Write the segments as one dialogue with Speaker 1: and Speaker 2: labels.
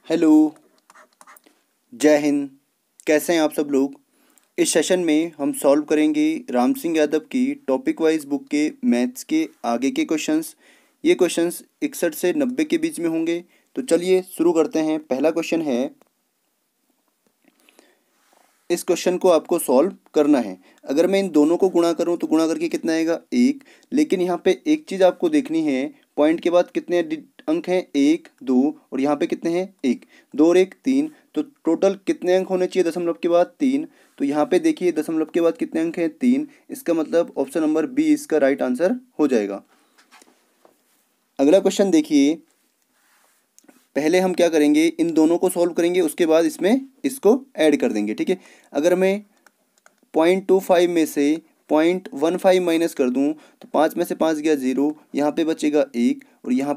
Speaker 1: Hello, जय हिंद। कैसे हैं आप सब लोग। इस सेशन में हम सॉल्व करेंगे राम सिंह यादव की टॉपिक वाइज बुक के मैथ्स के आगे के क्वेश्चंस। ये क्वेश्चंस 61 से 90 के बीच में होंगे। तो चलिए शुरू करते हैं। पहला क्वेश्चन है, इस क्वेश्चन को आपको सॉल्व करना है। अगर मैं इन दोनों को गुणा करूं तो गुणा करके कितना आएगा, 1। लेकिन यहाँ पे एक चीज़ आपको देखनी है, पॉइंट के बाद कितने अंक हैं, 1 2, और यहाँ पे कितने हैं, 1 2 और 1 3। तो टोटल कितने अंक होने चाहिए दशमलव के बाद, 3। तो यहाँ पे देखिए दशमलव के बाद कितने अंक हैं, 3। इसका मतलब ऑप्शन नंबर बी इसका राइट आंसर हो जाएगा। अगला क्वेश्चन देखिए, पहले हम क्या करेंगे, इन दोनों को सॉल्व करेंगे, उसके बाद इसमें इसको ऐड कर देंगे, ठीक है। अगर मैं 0.25 में से 0.15 माइनस कर दूं तो 5 में से 5 गया 0, यहाँ पे बचेगा 1, और यहाँ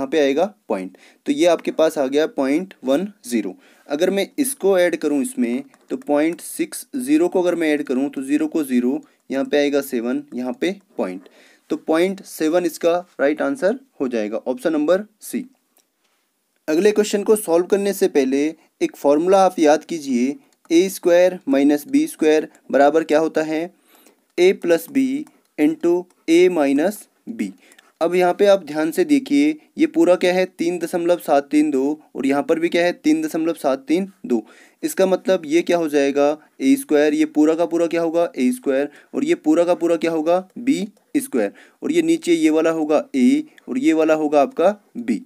Speaker 1: पे आएगा पॉइंट। तो ये आपके पास आ गया 0.10। अगर मैं इसको ऐड करूं इसमें तो 0.60 को अगर मैं ऐड करूं तो 0 को 0, यहाँ पे आएगा 7, यहाँ पे पॉइंट। तो 0.7 इसका राइट आंसर हो जाएगा, ऑप्शन नंबर सी। अगले क्वेश्चन को सॉल्व करने से पहले एक फॉर्मूला आप याद कीजिए, ए स्क्वायर माइनस बी स्क्वायर बराबर क्या होता है, ए प्लस बी इंटू ए माइनस बी। अब यहाँ पे आप ध्यान से देखिए, ये पूरा क्या है, 3.732, और यहाँ पर भी क्या है, 3.732। इसका मतलब ये क्या हो जाएगा, ए स्क्वायर, ये पूरा का पूरा क्या होगा, ए स्क्वायर, और ये पूरा का पूरा क्या होगा, बी स्क्वायर, और ये नीचे ये वाला होगा ए, और ये वाला होगा आपका बी।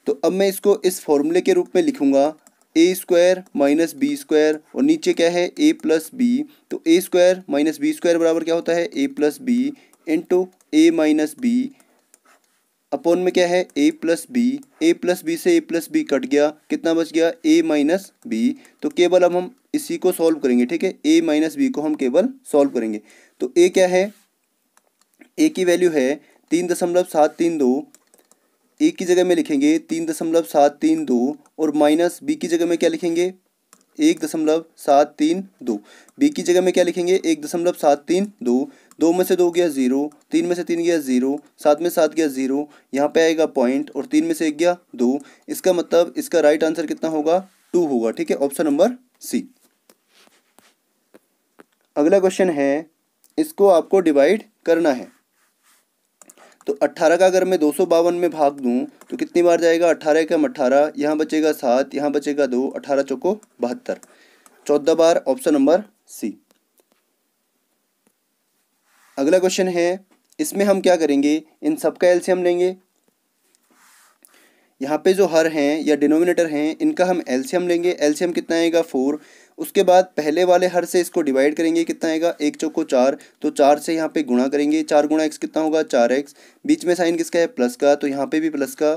Speaker 1: तो अब मैं इसको इस फॉर्मूले के रूप में लिखूंगा, ए स्क्वायर माइनस बी स्क्वायर, और नीचे क्या है, ए प्लस बी। तो ए स्क्वायर माइनस बी स्क्वायर बराबर क्या होता है, ए प्लस बी इंटू ए माइनस बी अपॉन में क्या है, ए प्लस बी। ए प्लस बी से ए प्लस बी कट गया, कितना बच गया, ए माइनस बी। तो केवल अब हम इसी को सॉल्व करेंगे, ठीक है, ए माइनस बी को हम केवल सॉल्व करेंगे। तो ए क्या है, ए की वैल्यू है 3.732, ए की जगह में लिखेंगे 3.732, और माइनस बी की जगह में क्या लिखेंगे, 1.732। बी की जगह में क्या लिखेंगे, 1.732। 2 में से 2 गया 0, 3 में से 3 गया 0, 7 में 7 गया 0, यहाँ पे आएगा पॉइंट, और 3 में से 1 गया 2। इसका मतलब इसका राइट आंसर कितना होगा, 2 होगा, ठीक है, ऑप्शन नंबर सी। अगला क्वेश्चन है, इसको आपको डिवाइड करना है। तो 18 का अगर मैं 252 में भाग दूं तो कितनी बार जाएगा, 18 एकम 18, यहाँ बचेगा 7, यहाँ बचेगा 2, 18 चौको 72, 14 बार, ऑप्शन नंबर सी। अगला क्वेश्चन है, इसमें हम क्या करेंगे, इन सबका एलसीएम लेंगे। यहाँ पे जो हर हैं या डिनोमिनेटर हैं इनका हम एलसीएम लेंगे। एलसीएम कितना आएगा, 4। उसके बाद पहले वाले हर से इसको डिवाइड करेंगे, कितना आएगा, 1 चौको 4, तो 4 से यहाँ पे गुणा करेंगे, 4 गुणा x कितना होगा, 4x। बीच में साइन किसका है, प्लस का, तो यहाँ पे भी प्लस का।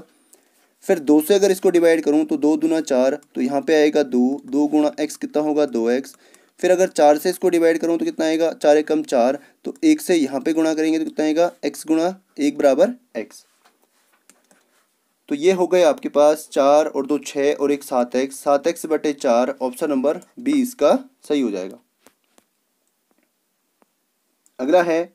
Speaker 1: फिर 2 से अगर इसको डिवाइड करूँ तो 2 दूना 4, तो यहाँ पे आएगा 2, 2 गुणा x कितना होगा, 2x। फिर अगर 4 से इसको डिवाइड करूँ तो कितना आएगा, 4 एकम 4, तो 1 से यहाँ पे गुणा करेंगे तो कितना आएगा, x गुणा 1 बराबर x। तो ये हो गए आपके पास 4 और 2 6 और 1 7x, 7x बटे 4, ऑप्शन नंबर बी इसका सही हो जाएगा। अगला है,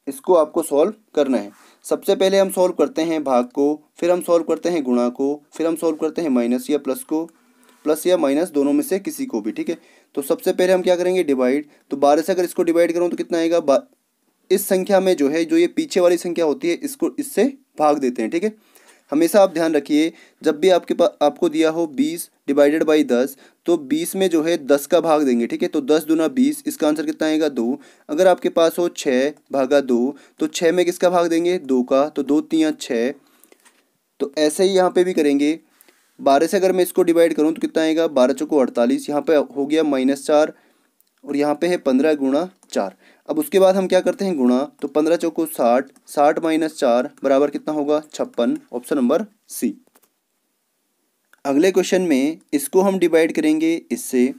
Speaker 1: इसको आपको सॉल्व करना है। सबसे पहले हम सॉल्व करते हैं भाग को, फिर हम सॉल्व करते हैं गुणा को, फिर हम सॉल्व करते हैं माइनस या प्लस को, प्लस या माइनस दोनों में से किसी को भी, ठीक है। तो सबसे पहले हम क्या करेंगे, डिवाइड। तो 12 से अगर इसको डिवाइड करूँ तो कितना आएगा, इस संख्या में जो है, जो ये पीछे वाली संख्या होती है, इसको इससे भाग देते हैं, ठीक है। हमेशा आप ध्यान रखिए, जब भी आपके पास आपको दिया हो 20 डिवाइडेड बाई 10, तो 20 में जो है 10 का भाग देंगे, ठीक है। तो 10 दूना 20, इसका आंसर कितना आएगा, 2। अगर आपके पास हो 6 भागा 2, तो 6 में किसका भाग देंगे, 2 का, तो 2 3 6। तो ऐसे ही यहाँ पे भी करेंगे। 12 से अगर मैं इसको डिवाइड करूँ तो कितना आएगा, 12 चौको 48, यहाँ पे हो गया -4, और यहाँ पे है 15 गुणा 4। अब उसके बाद हम क्या करते हैं, गुणा। तो 15 चौको 60, 60 माइनस 4 बराबर कितना होगा, 56, ऑप्शन नंबर सी। अगले क्वेश्चन में इसको हम डिवाइड करेंगे इससे।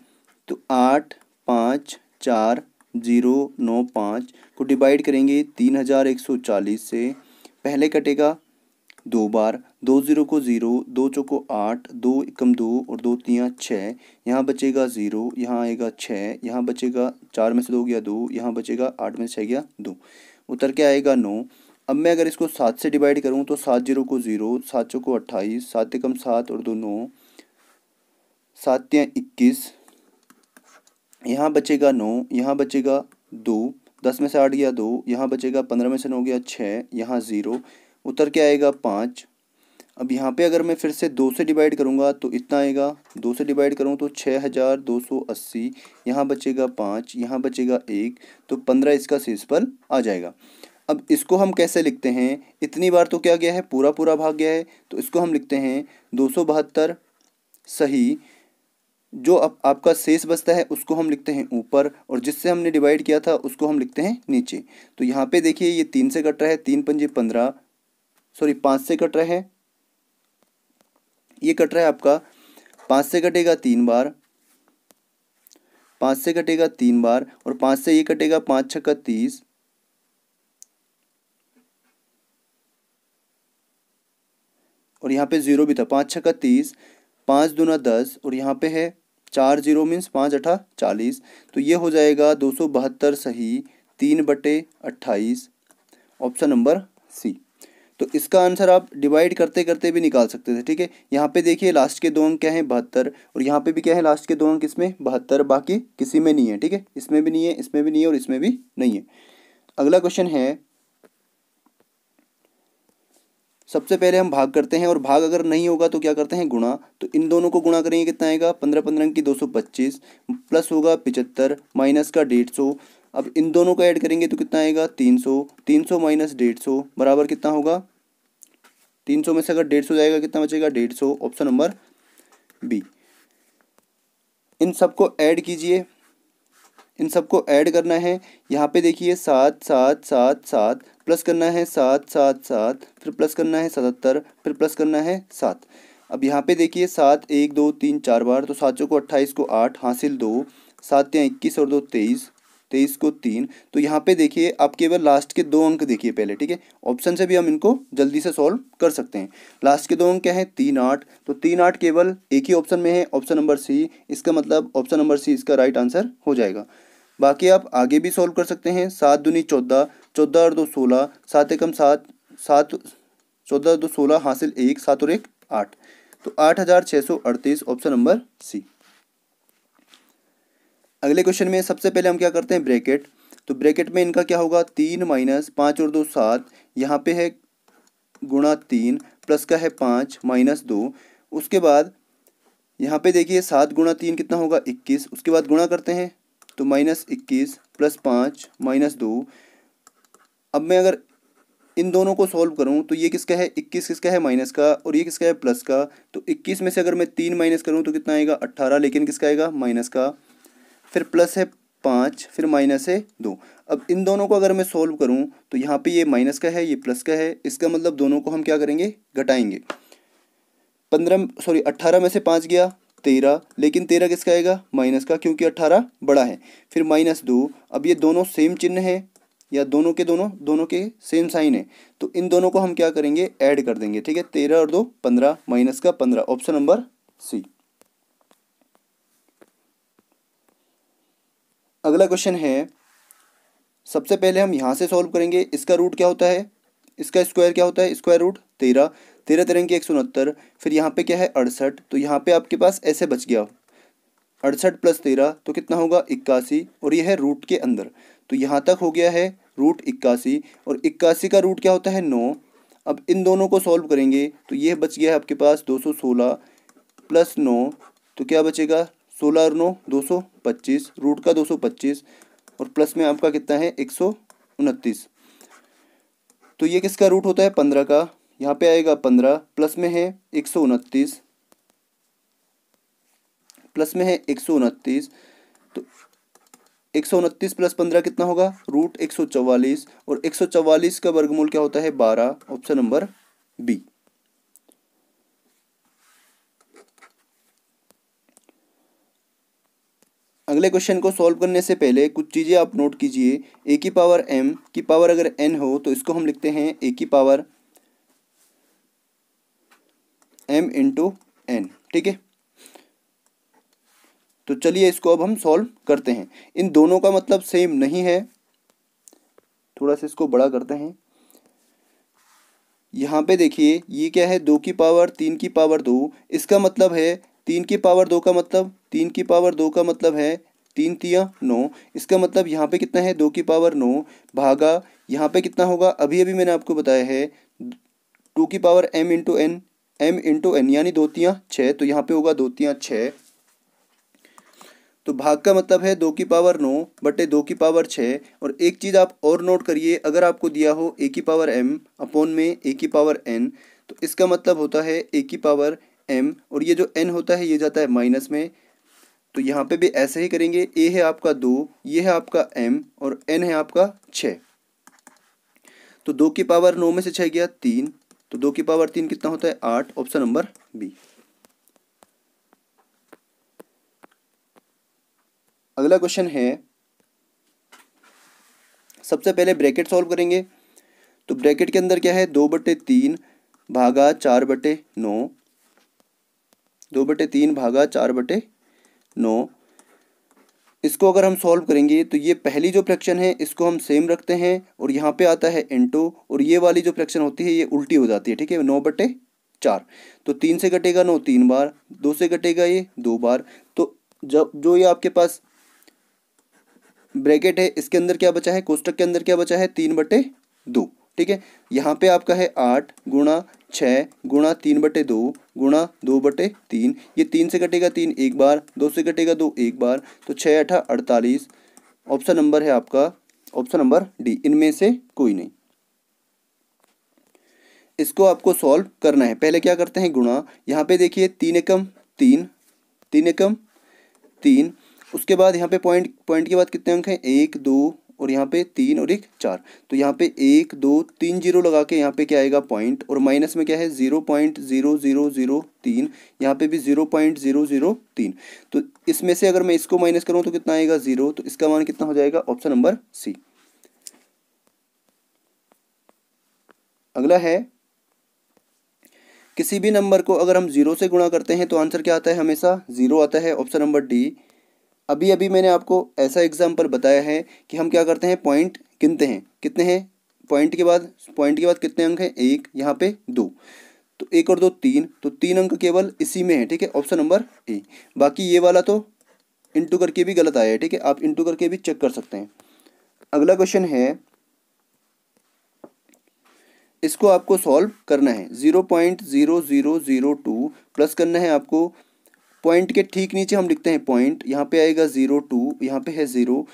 Speaker 1: तो 8 5 4 0 9 5 को डिवाइड करेंगे 3140 से। पहले कटेगा 2 बार, 2 0 को 0, 2 चौको 8, 2 एकम 2, और 2 3 6, यहाँ बचेगा 0, यहाँ आएगा 6, यहाँ बचेगा 4 में से 2 गया 2, यहाँ बचेगा 8 में से 6 गया 2, उतर के आएगा 9। अब मैं अगर इसको 7 से डिवाइड करूँ तो 7 जीरो को 0, 7 चौको 28, 7 एकम 7 और 2 9, 7 तियां 21, यहाँ बचेगा 9, यहाँ बचेगा 2, 10 में से 8 गया 2, यहाँ बचेगा 15 में से 9 गया 6, यहाँ 0, उत्तर क्या आएगा 5। अब यहाँ पे अगर मैं फिर से 2 से डिवाइड करूँगा तो इतना आएगा, 2 से डिवाइड करूँ तो 6280, यहाँ बचेगा 5, यहाँ बचेगा 1, तो 15 इसका शेषफल आ जाएगा। अब इसको हम कैसे लिखते हैं, इतनी बार तो क्या गया है, पूरा पूरा भाग गया है, तो इसको हम लिखते हैं 272 सही, जो अब आपका शेष बचता है उसको हम लिखते हैं ऊपर, और जिससे हमने डिवाइड किया था उसको हम लिखते हैं नीचे। तो यहाँ पे देखिए ये 3 से कट रहा है, 3 पंजे 15, सॉरी 5 से कट रहा है, ये कट रहा है आपका 5 से कटेगा 3 बार, 5 से कटेगा 3 बार, और 5 से ये कटेगा 5 छक्का 30, और यहाँ पे 0 भी था, 5 छक्का 30, 5 दूना 10, और यहाँ पे है 4 0 मीन्स 5 अठा 40, तो ये हो जाएगा 272 सही, 3/28, ऑप्शन नंबर सी। तो इसका आंसर आप डिवाइड करते करते भी निकाल सकते थे, ठीक है। यहाँ पे देखिए लास्ट के 2 अंक क्या हैं 72, और यहाँ पे भी क्या है लास्ट के 2 अंक इसमें 72, बाकी किसी में नहीं है, ठीक है, इसमें भी नहीं है, इसमें भी नहीं है, और इसमें भी नहीं है। अगला क्वेश्चन है, सबसे पहले हम भाग करते हैं, और भाग अगर नहीं होगा तो क्या करते हैं गुणा। तो इन दोनों को गुणा करेंगे कितना आएगा, 15 15 की 225, प्लस होगा 75, माइनस का 150। अब इन दोनों को ऐड करेंगे तो कितना आएगा 300, 300 माइनस 150 बराबर कितना होगा, 300 में से अगर 150 जाएगा कितना बचेगा 150, ऑप्शन नंबर बी। इन सबको ऐड कीजिए, इन सबको ऐड करना है। यहाँ पे देखिए 7 7 7 7, प्लस करना है 7 7 7, फिर प्लस करना है 77, फिर प्लस करना है 7। अब यहाँ पे देखिए 7 1 2 3 4 बार, तो 7 को 28 को 8 हासिल 2, 7 या 21 और 2 23, 23 को 3। तो यहाँ पे देखिए आप केवल लास्ट के 2 अंक देखिए पहले, ठीक है। ऑप्शन से भी हम इनको जल्दी से सॉल्व कर सकते हैं। लास्ट के 2 अंक क्या है 3 8, तो 3 8 केवल एक ही ऑप्शन में है, ऑप्शन नंबर सी। इसका मतलब ऑप्शन नंबर सी इसका राइट आंसर हो जाएगा। बाकी आप आगे भी सॉल्व कर सकते हैं। 7 दूनी 14, 14 और 2 16, 7 एकम 7, 7 14 और 2 16 हासिल 1, 7 और 1 8, तो 8638, ऑप्शन नंबर सी। अगले क्वेश्चन में सबसे पहले हम क्या करते हैं ब्रैकेट। तो ब्रैकेट में इनका क्या होगा 3 माइनस 5 और 2 7, यहाँ पे है गुणा 3, प्लस का है 5 माइनस 2। उसके बाद यहाँ पे देखिए 7 गुणा 3 कितना होगा 21, उसके बाद गुणा करते हैं तो माइनस 21 प्लस 5 माइनस 2। अब मैं अगर इन दोनों को सॉल्व करूं तो ये किसका है 21 किसका है माइनस का, और ये किसका है प्लस का। तो 21 में से अगर मैं 3 माइनस करूं तो कितना आएगा 18, लेकिन किसका आएगा माइनस का। फिर प्लस है 5, फिर माइनस है 2। अब इन दोनों को अगर मैं सोल्व करूं तो यहाँ पे ये माइनस का है ये प्लस का है, इसका मतलब दोनों को हम क्या करेंगे घटाएंगे। 18 में से 5 गया 13, लेकिन 13 किसका आएगा माइनस का, क्योंकि 18 बड़ा है। फिर माइनस 2, अब ये दोनों सेम चिन्ह है, या दोनों के सेम साइन है, तो इन दोनों को हम क्या करेंगे ऐड कर देंगे, ठीक है। 13 और 2 15, माइनस का 15, ऑप्शन नंबर सी। अगला क्वेश्चन है, सबसे पहले हम यहाँ से सॉल्व करेंगे। इसका रूट क्या होता है, इसका स्क्वायर क्या होता है, स्क्वायर रूट 13, 13 13 की 169। फिर यहाँ पे क्या है 68, तो यहाँ पे आपके पास ऐसे बच गया 68 प्लस 13 तो कितना होगा 81, और ये है रूट के अंदर, तो यहाँ तक हो गया है रूट 81, और 81 का रूट क्या होता है 9। अब इन दोनों को सॉल्व करेंगे तो ये बच गया है आपके पास 216 प्लस 9, तो क्या बचेगा 16 और 9 225, रूट का 225, और प्लस में आपका कितना है 129। तो ये किसका रूट होता है 15 का, यहाँ पे आएगा 15, प्लस में है 129, प्लस में है 129, तो 129 प्लस 15 कितना होगा रूट 144, और 144 का वर्गमूल क्या होता है 12, ऑप्शन नंबर बी। अगले क्वेश्चन को सॉल्व करने से पहले कुछ चीज़ें आप नोट कीजिए। ए की पावर एम की पावर अगर एन हो तो इसको हम लिखते हैं ए की पावर एम इंटू एन, ठीक है। तो चलिए इसको अब हम सॉल्व करते हैं। इन दोनों का मतलब सेम नहीं है, थोड़ा सा इसको बड़ा करते हैं। यहाँ पे देखिए ये क्या है, 2 की पावर 3 की पावर 2, इसका मतलब है 3 की पावर 2 का मतलब 3 की पावर 2 का मतलब है 3 तिया 9। इसका मतलब यहाँ पे कितना है, 2 की पावर 9 भागा यहाँ पे कितना होगा, अभी अभी मैंने आपको बताया है 2 की पावर m यानी 2 तिया 6, तो यहाँ पे होगा 2 तिया 6। तो भाग का मतलब है 2 की पावर 9 बटे 2 की पावर 6। और एक चीज़ आप और नोट करिए, अगर आपको दिया हो a की पावर m अपॉन में a की पावर n, तो इसका मतलब होता है a की पावर m, और ये जो n होता है ये जाता है माइनस में। तो यहाँ पे भी ऐसे ही करेंगे, a है आपका 2, ये है आपका m और n है आपका 6। तो 2 की पावर 9 में से 6 गया 3, तो 2 की पावर 3 कितना होता है 8, ऑप्शन नंबर बी। अगला क्वेश्चन है, सबसे पहले ब्रैकेट सॉल्व करेंगे। तो ब्रैकेट के अंदर क्या है, 2/3 भागा 4/9, 2/3 भागा 4/9। इसको अगर हम सॉल्व करेंगे तो ये पहली जो फ्रैक्शन है इसको हम सेम रखते हैं और यहाँ पे आता है इनटू, और ये वाली जो फ्रैक्शन होती है ये उल्टी हो जाती है, ठीक है, 9/4। तो 3 से कटेगा 9 3 बार, 2 से कटेगा ये 2 बार। तो जब जो ये आपके पास ब्रैकेट है इसके अंदर क्या बचा है, कोष्टक के अंदर क्या बचा है, 3/2, ठीक है। यहाँ पे आपका है 8 गुणा 6 गुणा 3/2 गुणा 2/3, ये 3 से कटेगा 3 एक बार, 2 से कटेगा 2 एक बार, तो 6 8 48। ऑप्शन नंबर है आपका ऑप्शन नंबर डी, इनमें से कोई नहीं। इसको आपको सॉल्व करना है, पहले क्या करते हैं गुणा, यहाँ पे देखिए 3 एकम 3, 3 एकम 3, उसके बाद यहाँ पे पॉइंट पॉइंट के बाद कितने अंक हैं, 1 2 और यहाँ पे 3 और 1 4। तो यहाँ पे 1 2 3 जीरो लगा के यहाँ पे क्या आएगा पॉइंट, और माइनस में क्या है 0.0003, यहाँ पे भी 0.003। तो इसमें से अगर मैं इसको माइनस करूँ तो कितना आएगा 0, तो इसका मान कितना हो जाएगा, ऑप्शन नंबर सी। अगला है, किसी भी नंबर को अगर हम 0 से गुणा करते हैं तो आंसर क्या आता है, हमेशा 0 आता है, ऑप्शन नंबर डी। अभी अभी मैंने आपको ऐसा एग्जाम्पल बताया है कि हम क्या करते हैं, पॉइंट गिनते हैं, कितने हैं पॉइंट के बाद कितने अंक हैं, 1, यहाँ पे 2, तो 1 और 2 3, तो 3 अंक केवल इसी में है, ठीक है, ऑप्शन नंबर ए। बाकी ये वाला तो इंटू करके भी गलत आया है, ठीक है, आप इंटू करके भी चेक कर सकते हैं। अगला क्वेश्चन है, इसको आपको सॉल्व करना है, 0.0002 प्लस करना है आपको, पॉइंट के ठीक नीचे हम लिखते हैं पॉइंट, यहाँ पे आएगा 0 2, यहाँ पे है 0,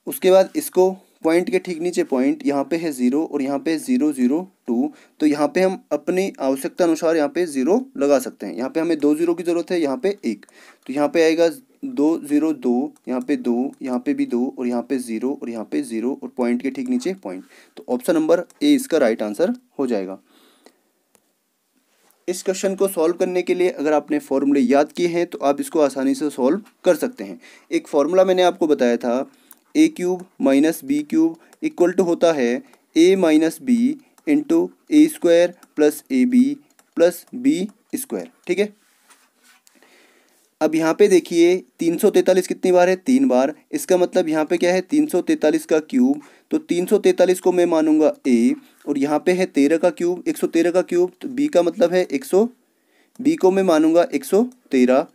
Speaker 1: उसके बाद इसको पॉइंट के ठीक नीचे पॉइंट, यहाँ पे है 0 और यहाँ पे 002। तो यहाँ पे हम अपनी आवश्यकता अनुसार यहाँ पे 0 लगा सकते हैं। यहाँ पे हमें 2 0 की ज़रूरत है, यहाँ पे 1, तो यहाँ पे आएगा 202, यहाँ पे 2, यहाँ पे भी 2 और यहाँ पे 0 और यहाँ पे 0 और पॉइंट के ठीक नीचे पॉइंट। तो ऑप्शन नंबर ए इसका राइट आंसर हो जाएगा। इस क्वेश्चन को सॉल्व करने के लिए अगर आपने फॉर्मूले याद किए हैं तो आप इसको आसानी से सॉल्व कर सकते हैं। एक फॉर्मूला मैंने आपको बताया था, A cube minus B cube equal to होता है A minus B into A square plus A B plus B square, ठीक है। अब यहाँ पे देखिए 343 कितनी बार है, 3 बार, इसका मतलब यहाँ पे क्या है 343 का क्यूब, तो 343 को मैं मानूंगा ए, और यहाँ पे है 13 का क्यूब, 113 का क्यूब, तो बी का मतलब है 100, बी को मैं मानूंगा 113।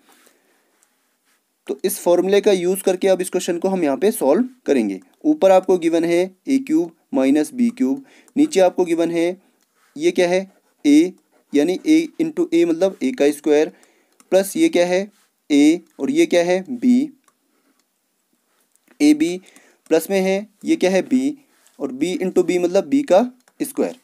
Speaker 1: तो इस फॉर्मूले का यूज़ करके अब इस क्वेश्चन को हम यहाँ पे सॉल्व करेंगे। ऊपर आपको गिवन है ए क्यूब माइनस बी क्यूब, नीचे आपको गिवन है ये क्या है ए, यानी ए इंटू ए मतलब ए का स्क्वायर, प्लस ये क्या है ए और ये क्या है बी, ए बी, प्लस में है ये क्या है बी, और बी इंटू बी मतलब बी का स्क्वायर।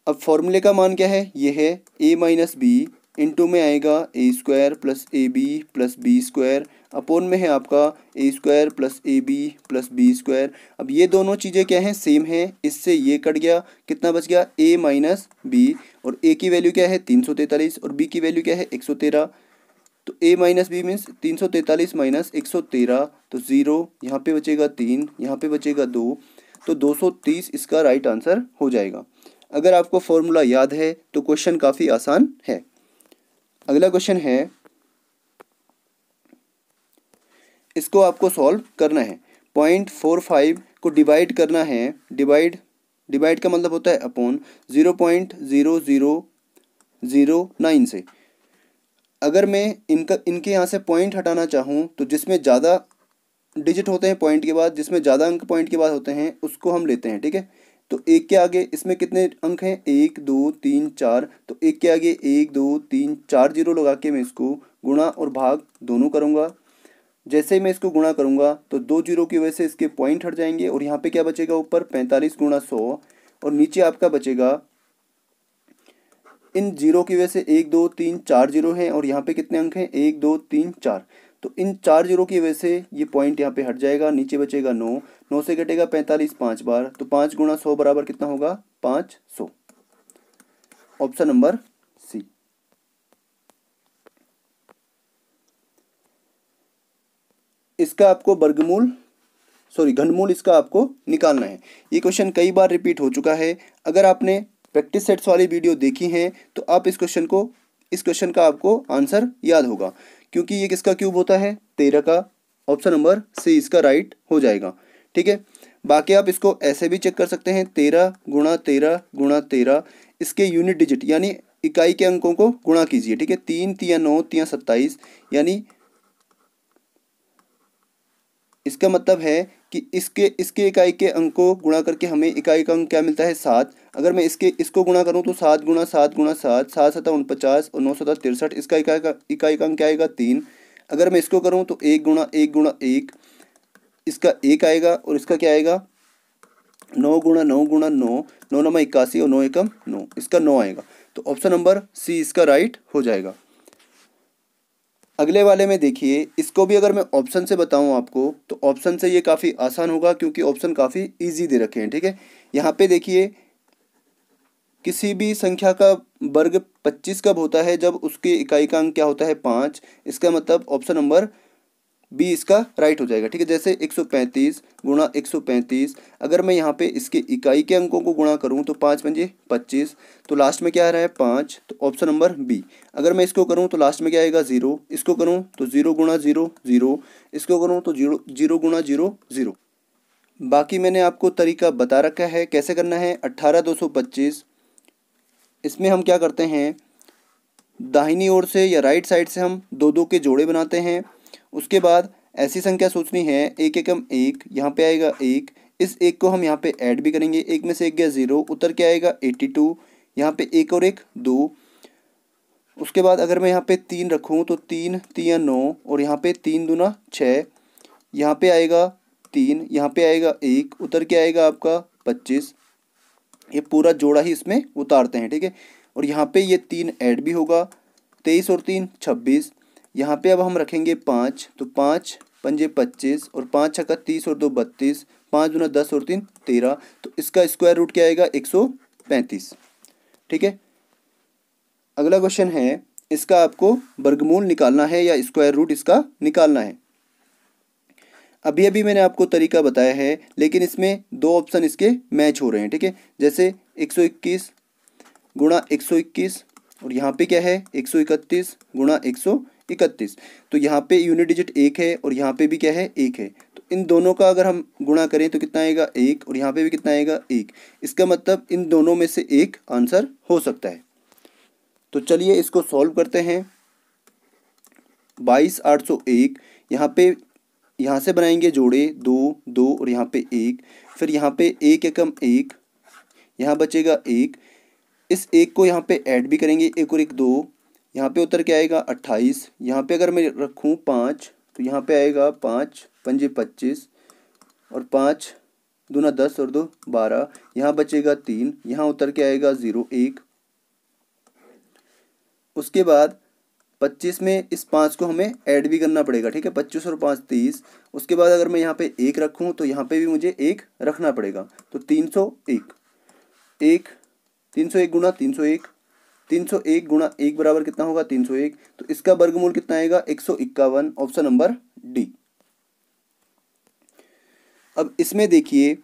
Speaker 1: अब फॉर्मूले का मान क्या है, ये है ए माइनस बी, इंटू में आएगा A square plus A B plus B square, upon में है आपका A square plus A B plus B square. अब ये दोनों चीज़ें क्या हैं, सेम है, इससे ये कट गया, कितना बच गया ए माइनस बी, और ए की वैल्यू क्या है 343 और बी की वैल्यू क्या है 113। तो a minus B means 343 minus 113, तो 0, यहाँ पे बचेगा 3, यहाँ पे बचेगा 2, तो 230 इसका राइट आंसर हो जाएगा। अगर आपको फॉर्मूला याद है तो क्वेश्चन काफ़ी आसान है। अगला क्वेश्चन है, इसको आपको सॉल्व करना है, 0.45 को डिवाइड करना है, डिवाइड डिवाइड का मतलब होता है अपॉन 0.0009 से। अगर मैं इनके यहाँ से पॉइंट हटाना चाहूँ तो जिसमें ज़्यादा डिजिट होते हैं पॉइंट के बाद, जिसमें ज़्यादा अंक पॉइंट के बाद होते हैं, उसको हम लेते हैं, ठीक है। तो एक के आगे इसमें कितने अंक हैं, 1 2 3 4, तो एक के आगे 1 2 3 4 जीरो लगा के मैं इसको गुणा और भाग दोनों करूँगा। जैसे ही मैं इसको गुणा करूँगा तो 2 जीरो की वजह से इसके पॉइंट हट जाएंगे और यहाँ पे क्या बचेगा, ऊपर 45 गुणा 100, और नीचे आपका बचेगा, इन जीरो की वजह से 1 2 3 4 जीरो हैं और यहाँ पे कितने अंक हैं, 1 2 3 4, तो इन 4 जीरो की वजह से ये पॉइंट यहाँ पे हट जाएगा, नीचे बचेगा 9, 9 से घटेगा 45 5 बार, तो 5 गुणा 100 बराबर कितना होगा, 500। Option number C. इसका आपको घनमूल इसका आपको निकालना है। ये क्वेश्चन कई बार रिपीट हो चुका है। अगर आपने प्रैक्टिस सेट्स वाली वीडियो देखी है तो आप इस क्वेश्चन का आपको आंसर याद होगा, क्योंकि ये किसका क्यूब होता है, 13 का। ऑप्शन नंबर सी इसका राइट हो जाएगा, ठीक है। बाकी आप इसको ऐसे भी चेक कर सकते हैं, 13 गुणा 13 गुणा 13, इसके यूनिट डिजिट यानी इकाई के अंकों को गुणा कीजिए, ठीक है। 3 3 9 3 27, यानी इसका मतलब है कि इसके इकाई के अंक को गुणा करके हमें इकाई का अंक क्या मिलता है, 7। अगर मैं इसको गुणा करूं तो 7 गुणा 7 गुणा 7, 7 7 49 और 9 7 63, इसका इकाई का अंक क्या आएगा, 3। अगर मैं इसको करूं तो 1 गुणा 1 गुणा 1, इसका 1 आएगा, और इसका क्या आएगा, 9 गुणा 9 गुणा 9, 9 9 81 और 9 एकम 9, इसका 9 आएगा। तो ऑप्शन नंबर सी इसका राइट हो जाएगा। अगले वाले में देखिए, इसको भी अगर मैं ऑप्शन से बताऊं आपको तो ऑप्शन से ये काफ़ी आसान होगा, क्योंकि ऑप्शन काफ़ी इजी दे रखे हैं, ठीक है। यहाँ पे देखिए, किसी भी संख्या का वर्ग 25 कब होता है, जब उसकी इकाई का अंक क्या होता है, 5। इसका मतलब ऑप्शन नंबर बी इसका राइट हो जाएगा, ठीक है। जैसे 135 गुणा 135, अगर मैं यहाँ पे इसके इकाई के अंकों को गुणा करूँ तो 5 पंजे 25, तो लास्ट में क्या आ रहा है, 5, तो ऑप्शन नंबर बी। अगर मैं इसको करूँ तो लास्ट में क्या आएगा, 0, इसको करूँ तो 0 गुणा 0 0, इसको करूँ तो 0 0 गुणा 0 0। बाकी मैंने आपको तरीका बता रखा है कैसे करना है। 18 225, इसमें हम क्या करते हैं, दाहिनी ओर से या राइट साइड से हम दो दो के जोड़े बनाते हैं। उसके बाद ऐसी संख्या सोचनी है, एक एकम एक, यहाँ पे आएगा 1, इस एक को हम यहाँ पे ऐड भी करेंगे, एक में से एक गया 0, उत्तर क्या आएगा 82, यहाँ पे एक और एक 2। उसके बाद अगर मैं यहाँ पे 3 रखूँ तो 3 3 9, और यहाँ पे 3 दूना 6, यहाँ पे आएगा 3, यहाँ पे आएगा 1, उत्तर क्या आएगा आपका 25। ये पूरा जोड़ा ही इसमें उतारते हैं, ठीक है। और यहाँ पे ये 3 ऐड भी होगा, 23 और 3 26, यहाँ पे अब हम रखेंगे 5, तो 5 पंजे 25 और 5 छक्का 30 और 2 32, 5 दूना 10 और 3 13, तो इसका स्क्वायर रूट क्या आएगा 135, ठीक है। अगला क्वेश्चन है, इसका आपको वर्गमूल निकालना है या स्क्वायर रूट इसका निकालना है। अभी अभी मैंने आपको तरीका बताया है, लेकिन इसमें दो ऑप्शन इसके मैच हो रहे हैं, ठीक है। जैसे 121 गुणा 121, और यहाँ पे क्या है 131 गुणा 131, तो यहाँ पे यूनिट डिजिट 1 है और यहाँ पे भी क्या है 1 है, तो इन दोनों का अगर हम गुणा करें तो कितना आएगा 1, और यहाँ पे भी कितना आएगा 1। इसका मतलब इन दोनों में से एक आंसर हो सकता है। तो चलिए इसको सॉल्व करते हैं। 22 801, यहाँ से बनाएंगे जोड़े 2 2 और यहाँ पे 1, फिर यहाँ पे 1 एकम 1, यहाँ बचेगा 1, इस 1 को यहाँ पे ऐड भी करेंगे, 1 और 1 2, यहाँ पे उत्तर क्या आएगा 28। यहाँ पे अगर मैं रखूँ 5 तो यहाँ पे आएगा 5 पंजे 25 और 5 दूना 10 और 2 12, यहाँ बचेगा 3, यहाँ उत्तर क्या आएगा 0 1। उसके बाद 25 में इस 5 को हमें ऐड भी करना पड़ेगा, ठीक है। 25 और 5 30। उसके बाद अगर मैं यहाँ पे 1 रखूँ तो यहाँ पे भी मुझे 1 रखना पड़ेगा, तो 301 301 गुणा 301, 301 गुणा 1 बराबर कितना होगा 301, तो इसका वर्गमूल कितना आएगा 151, ऑप्शन नंबर डी। अब इसमें देखिए,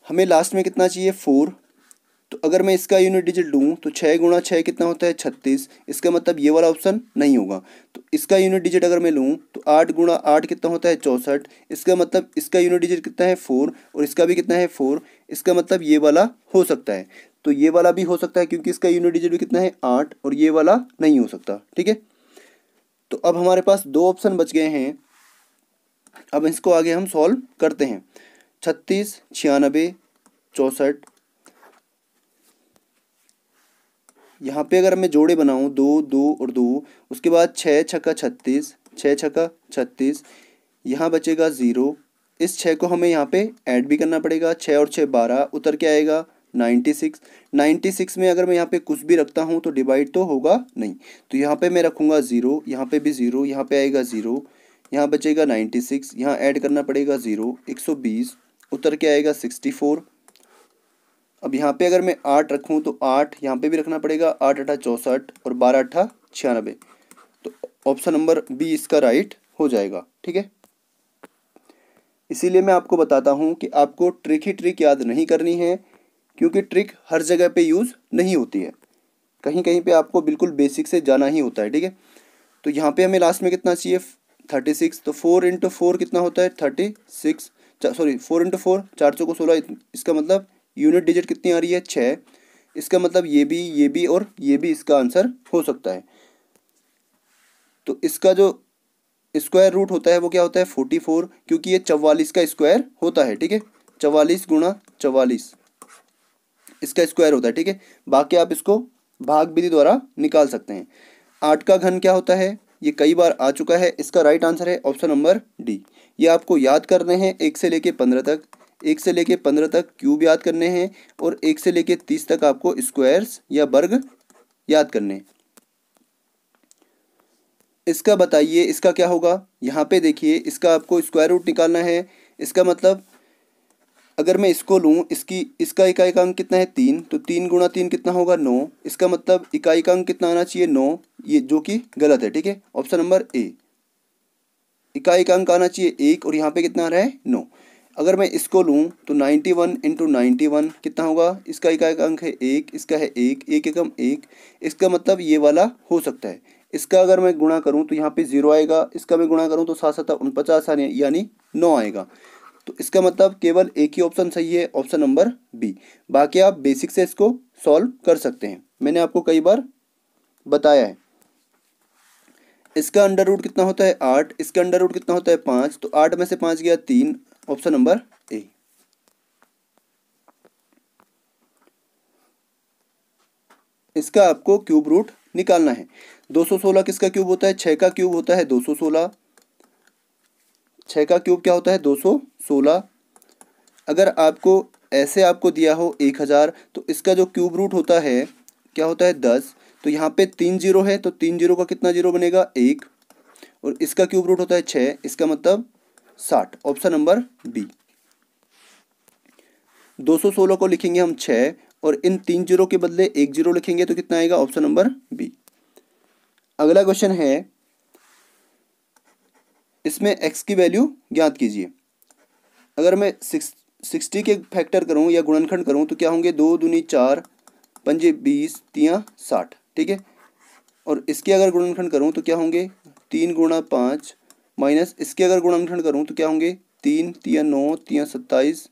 Speaker 1: हमें लास्ट में कितना चाहिए 4, तो अगर मैं इसका यूनिट डिजिट लूँ तो 6 गुणा 6 कितना होता है 36, इसका मतलब ये वाला ऑप्शन नहीं होगा। तो इसका यूनिट डिजिट अगर मैं लूँ तो 8 गुणा 8 कितना होता है 64, इसका मतलब इसका यूनिट डिजिट कितना है 4, और इसका भी कितना है 4, इसका मतलब ये वाला हो सकता है। तो ये वाला भी हो सकता है क्योंकि इसका यूनिट डिजिट भी कितना है 8, और ये वाला नहीं हो सकता। ठीक है, तो अब हमारे पास दो ऑप्शन बच गए हैं। अब इसको आगे हम सॉल्व करते हैं। 36, 96, 64, यहाँ पे अगर मैं जोड़े बनाऊँ 2, 2 और 2, उसके बाद 6 छक्का 36, 6 छक्का 36, यहाँ बचेगा 0। इस 6 को हमें यहाँ पे ऐड भी करना पड़ेगा, 6 और 6 12, उतर के आएगा 96। 96 में अगर मैं यहाँ पे कुछ भी रखता हूँ तो डिवाइड तो होगा नहीं, तो यहाँ पे मैं रखूँगा 0, यहाँ पे भी 0, यहाँ पे आएगा 0, यहाँ बचेगा 96, यहाँ ऐड करना पड़ेगा 0, 120, उतर के आएगा 64। अब यहाँ पे अगर मैं 8 रखूँ तो 8 यहाँ पे भी रखना पड़ेगा, 8 8 64 और 12 8 96। तो ऑप्शन नंबर बी इसका राइट हो जाएगा। ठीक है, इसीलिए मैं आपको बताता हूँ कि आपको ट्रिक ही ट्रिक याद नहीं करनी है, क्योंकि ट्रिक हर जगह पे यूज़ नहीं होती है, कहीं कहीं पे आपको बिल्कुल बेसिक से जाना ही होता है। ठीक है, तो यहाँ पे हमें लास्ट में कितना चाहिए 36, तो 4 इंटू 4 कितना होता है 36, सॉरी 4 इंटू 4 4 को 16, इसका मतलब यूनिट डिजिट कितनी आ रही है 6। इसका मतलब ये भी और ये भी इसका आंसर हो सकता है। तो इसका जो स्क्वायर रूट होता है वो क्या होता है 44, क्योंकि ये 44 का स्क्वायर होता है। ठीक है, 44 गुणा 44 इसका स्क्वायर होता है। ठीक है, बाकी आप इसको भाग विधि द्वारा निकाल सकते हैं। 8 का घन क्या होता है, ये कई बार आ चुका है, इसका राइट आंसर है ऑप्शन नंबर डी। ये आपको याद करने हैं 1 से लेके 15 तक, 1 से लेके 15 तक क्यूब याद करने हैं, और 1 से लेके 30 तक आपको स्क्वायर्स या वर्ग याद करने हैं। इसका बताइए इसका क्या होगा, यहाँ पे देखिए इसका आपको स्क्वायर रूट निकालना है। इसका मतलब अगर मैं इसको लूँ, इसका इकाई का अंक कितना है 3, तो 3 गुणा 3 कितना होगा 9। इसका मतलब इकाई का अंक कितना आना चाहिए 9, ये जो कि गलत है। ठीक है, ऑप्शन नंबर ए, इकाई का अंक आना चाहिए 1 और यहाँ पे कितना आ रहा है 9। अगर मैं इसको लूँ तो 91 इंटू 91 कितना होगा, इसका इकाई का अंक है 1, इसका है 1, 1 एकम 1, इसका मतलब ये वाला हो सकता है। इसका अगर मैं गुणा करूँ तो यहाँ पे 0 आएगा, इसका मैं गुणा करूँ तो 7 7 49 यानी 9 आएगा। तो इसका मतलब केवल एक ही ऑप्शन सही है, ऑप्शन नंबर बी। बाकी आप बेसिक से इसको सॉल्व कर सकते हैं, मैंने आपको कई बार बताया है। इसका अंडर रूट कितना होता है 8, इसका अंडर रूट कितना होता है 5, तो 8 में से 5 गया 3, ऑप्शन नंबर ए। इसका आपको क्यूब रूट निकालना है। 216 किसका क्यूब होता है, 6 का क्यूब होता है 216, 6 का क्यूब क्या होता है 216। अगर आपको ऐसे आपको दिया हो 1000, तो इसका जो क्यूब रूट होता है क्या होता है 10, तो यहाँ पे 3 जीरो है, तो 3 जीरो का कितना जीरो बनेगा 1, और इसका क्यूब रूट होता है 6, इसका मतलब 60, ऑप्शन नंबर बी। 216 को लिखेंगे हम 6 और इन 3 जीरो के बदले 1 जीरो लिखेंगे तो कितना आएगा, ऑप्शन नंबर बी। अगला क्वेश्चन है, इसमें x की वैल्यू ज्ञात कीजिए। अगर मैं 60 के फैक्टर करूं या गुणनखंड करूं तो क्या होंगे, 2 दूनी 4, पंजे 20, तियाँ 60। ठीक है, और इसके अगर गुणनखंड करूं तो क्या होंगे, 3 गुणा 5, माइनस इसके अगर गुणनखंड करूं तो क्या होंगे, 3 तियाँ 9, तियाँ 27,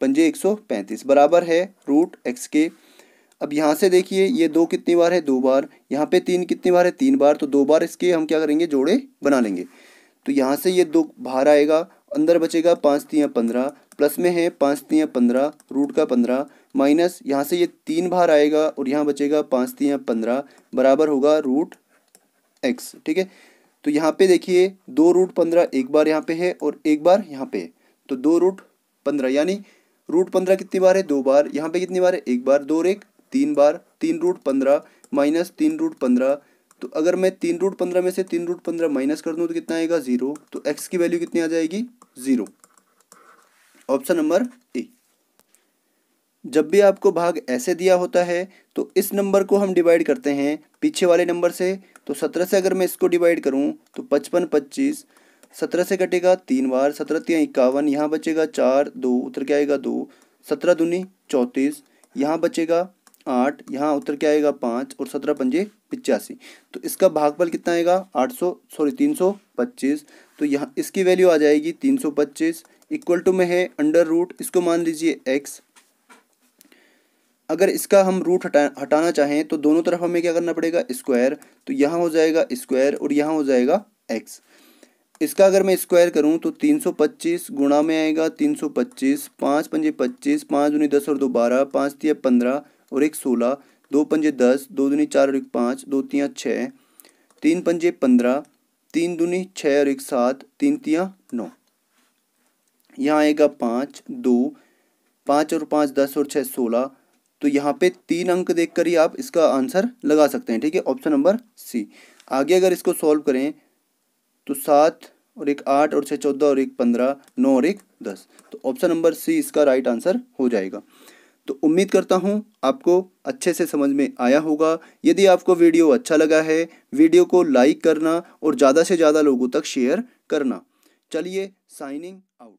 Speaker 1: पंजे 135 बराबर है रूट x के। अब यहाँ से देखिए ये 2 कितनी बार है 2 बार, यहाँ पे 3 कितनी बार है 3 बार, तो 2 बार इसके हम क्या करेंगे जोड़े बना लेंगे। तो यहाँ से ये 2 बाहर आएगा, अंदर बचेगा 5 तियाँ 15, प्लस में है 5 तियाँ 15 रूट का 15, माइनस यहाँ से ये 3 बाहर आएगा और यहाँ बचेगा 5 तियाँ 15 बराबर होगा रूट x। ठीक है, तो यहाँ पे देखिए 2 रूट 15 एक बार यहाँ पे है और एक बार यहाँ पे है, तो 2 रूट 15 यानी रूट 15 कितनी बार है 2 बार, यहाँ पे कितनी बार है 1 बार, 2 और 1 3 बार, 3 रूट 15 माइनस 3 रूट 15, तो अगर मैं 3 रूट 15 में से 3 रूट 15 माइनस कर दूँ तो कितना आएगा 0, तो x की वैल्यू कितनी आ जाएगी 0, ऑप्शन नंबर ए। जब भी आपको भाग ऐसे दिया होता है तो इस नंबर को हम डिवाइड करते हैं पीछे वाले नंबर से, तो 17 से अगर मैं इसको डिवाइड करूं तो 55 25, 17 से कटेगा 3 बार, 17 तियाँ 51, यहाँ बचेगा 4, 2 उतर के आएगा 2, 17 दूनी 34, यहाँ बचेगा 8, यहाँ उतर के आएगा 5 और 17 पंजे 85, तो इसका भागफल कितना आएगा 325, तो यहाँ इसकी वैल्यू आ जाएगी 325, इक्वल टू में है अंडर रूट, इसको मान लीजिए x। अगर इसका हम रूट हटाना चाहें तो दोनों तरफ हमें क्या करना पड़ेगा, स्क्वायर। तो यहाँ हो जाएगा स्क्वायर और यहाँ हो जाएगा x। इसका अगर मैं स्क्वायर करूँ तो 325 गुणा में आएगा 325, 5 पंजे 25, 5 दूनी 10 और 2 12, 5 तिया 15 और 1 16, 2 पंजे 10, 2 दूनी 4 और 1 5, 2 तिया 6, 3 पंजे 15, 3 दूनी 6 और 1 7, 3 तिया 9। यहाँ आएगा 5 2, 5 और 5 10 और 6 16। तो यहाँ पे 3 अंक देखकर ही आप इसका आंसर लगा सकते हैं, ठीक है, ऑप्शन नंबर सी। आगे अगर इसको सॉल्व करें तो 7 और 1 8 और 6 14 और 1 15, 9 और 1 10। तो ऑप्शन नंबर सी इसका राइट आंसर हो जाएगा। तो उम्मीद करता हूँ आपको अच्छे से समझ में आया होगा। यदि आपको वीडियो अच्छा लगा है, वीडियो को लाइक करना और ज़्यादा से ज़्यादा लोगों तक शेयर करना। चलिए, साइनिंग आउट।